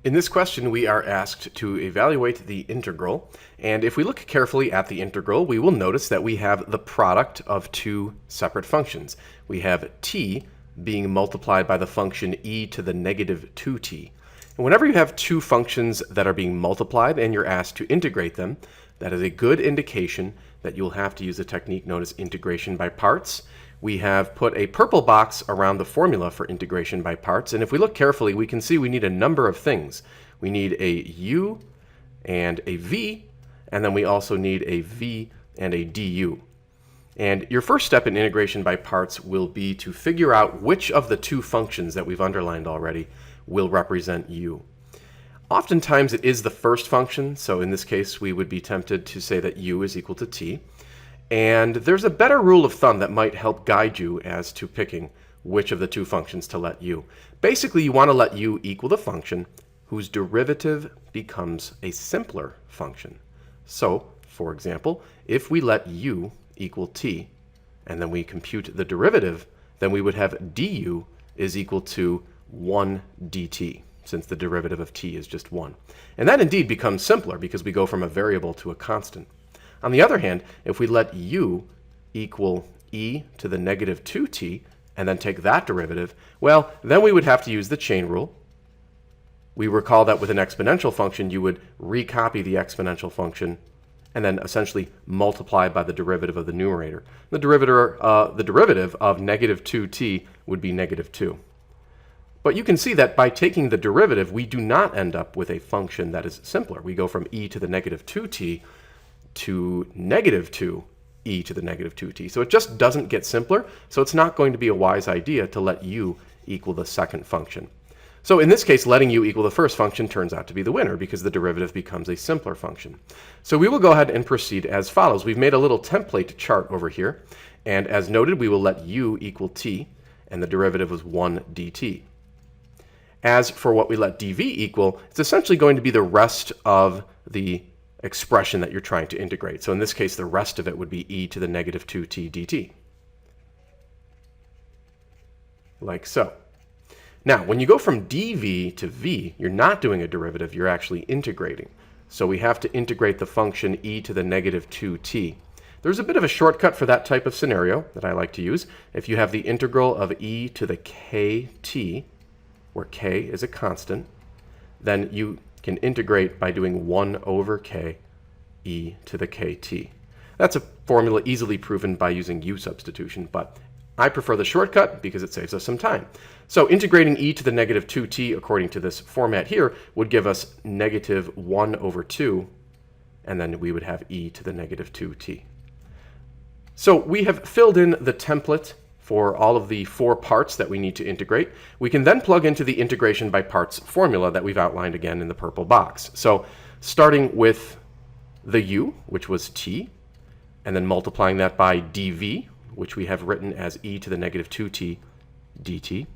In this question, we are asked to evaluate the integral, and if we look carefully at the integral, we will notice that we have the product of two separate functions. We have t being multiplied by the function e to the negative 2t. And whenever you have two functions that are being multiplied and you're asked to integrate them, that is a good indication that you'll have to use a technique known as integration by parts. We have put a purple box around the formula for integration by parts, and if we look carefully, we can see we need a number of things. We need a u and a v, and then we also need a v and a du. And your first step in integration by parts will be to figure out which of the two functions that we've underlined already will represent u. Oftentimes it is the first function, so in this case we would be tempted to say that u is equal to t. And there's a better rule of thumb that might help guide you as to picking which of the two functions to let u. Basically, you want to let u equal the function whose derivative becomes a simpler function. So, for example, if we let u equal t, and then we compute the derivative, then we would have du is equal to 1 dt, since the derivative of t is just 1. And that indeed becomes simpler because we go from a variable to a constant. On the other hand, if we let u equal e to the negative 2t and then take that derivative, well, then we would have to use the chain rule. We recall that with an exponential function, you would recopy the exponential function and then essentially multiply by the derivative of the numerator. The derivative of negative 2t would be negative 2. But you can see that by taking the derivative, we do not end up with a function that is simpler. We go from e to the negative 2t to negative 2 e to the negative 2t. So it just doesn't get simpler, so it's not going to be a wise idea to let u equal the second function. So in this case, letting u equal the first function turns out to be the winner because the derivative becomes a simpler function. So we will go ahead and proceed as follows. We've made a little template chart over here, and as noted, we will let u equal t, and the derivative was 1 dt. As for what we let dv equal, it's essentially going to be the rest of the expression that you're trying to integrate. So in this case, the rest of it would be e to the negative 2t dt. Like so. Now, when you go from dv to v, you're not doing a derivative, you're actually integrating. So we have to integrate the function e to the negative 2t. There's a bit of a shortcut for that type of scenario that I like to use. If you have the integral of e to the kt, where k is a constant, then you can integrate by doing 1 over k e to the kt. That's a formula easily proven by using u substitution, but I prefer the shortcut because it saves us some time. So integrating e to the negative 2t according to this format here would give us negative 1 over 2, and then we would have e to the negative 2t. So we have filled in the template for all of the 4 parts that we need to integrate. We can then plug into the integration by parts formula that we've outlined again in the purple box. So starting with the u, which was t, and then multiplying that by dv, which we have written as e to the negative 2t dt.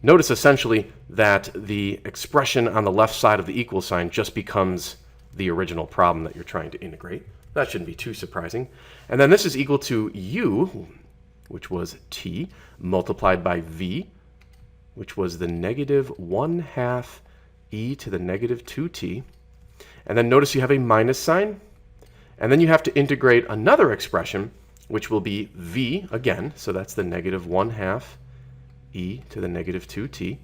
Notice essentially that the expression on the left side of the equal sign just becomes the original problem that you're trying to integrate. That shouldn't be too surprising. And then this is equal to u, which was t, multiplied by v, which was the negative 1/2 e to the negative 2t. And then notice you have a minus sign. And then you have to integrate another expression, which will be v again. So that's the negative 1/2 e to the negative 2t.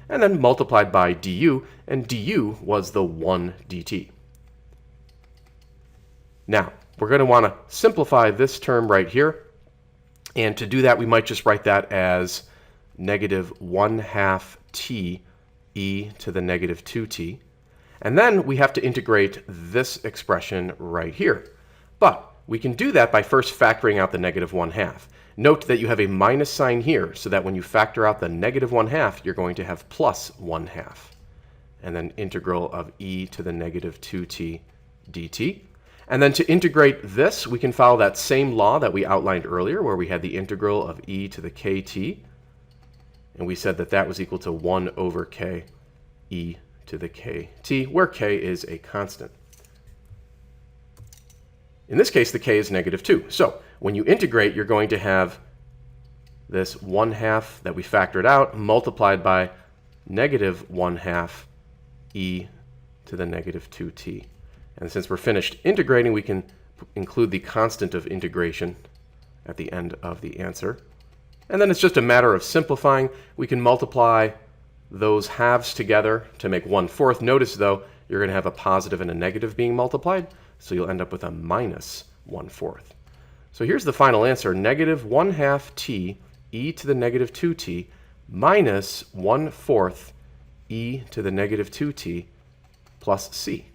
And then multiplied by du, and du was the 1 dt. Now, we're going to want to simplify this term right here. And to do that, we might just write that as negative 1/2 t e to the negative 2t. And then we have to integrate this expression right here. But we can do that by first factoring out the negative 1/2. Note that you have a minus sign here, so that when you factor out the negative 1/2, you're going to have plus 1/2. And then integral of e to the negative 2t dt. And then to integrate this, we can follow that same law that we outlined earlier, where we had the integral of e to the kt. And we said that that was equal to 1 over k e to the kt, where k is a constant. In this case, the k is negative 2. So when you integrate, you're going to have this 1/2 that we factored out multiplied by negative 1/2 e to the negative 2t. And since we're finished integrating, we can include the constant of integration at the end of the answer. And then it's just a matter of simplifying. We can multiply those halves together to make 1/4. Notice, though, you're going to have a positive and a negative being multiplied, so you'll end up with a minus 1/4. So here's the final answer, negative 1/2 t e to the negative 2t minus 1/4 e to the negative 2t plus c.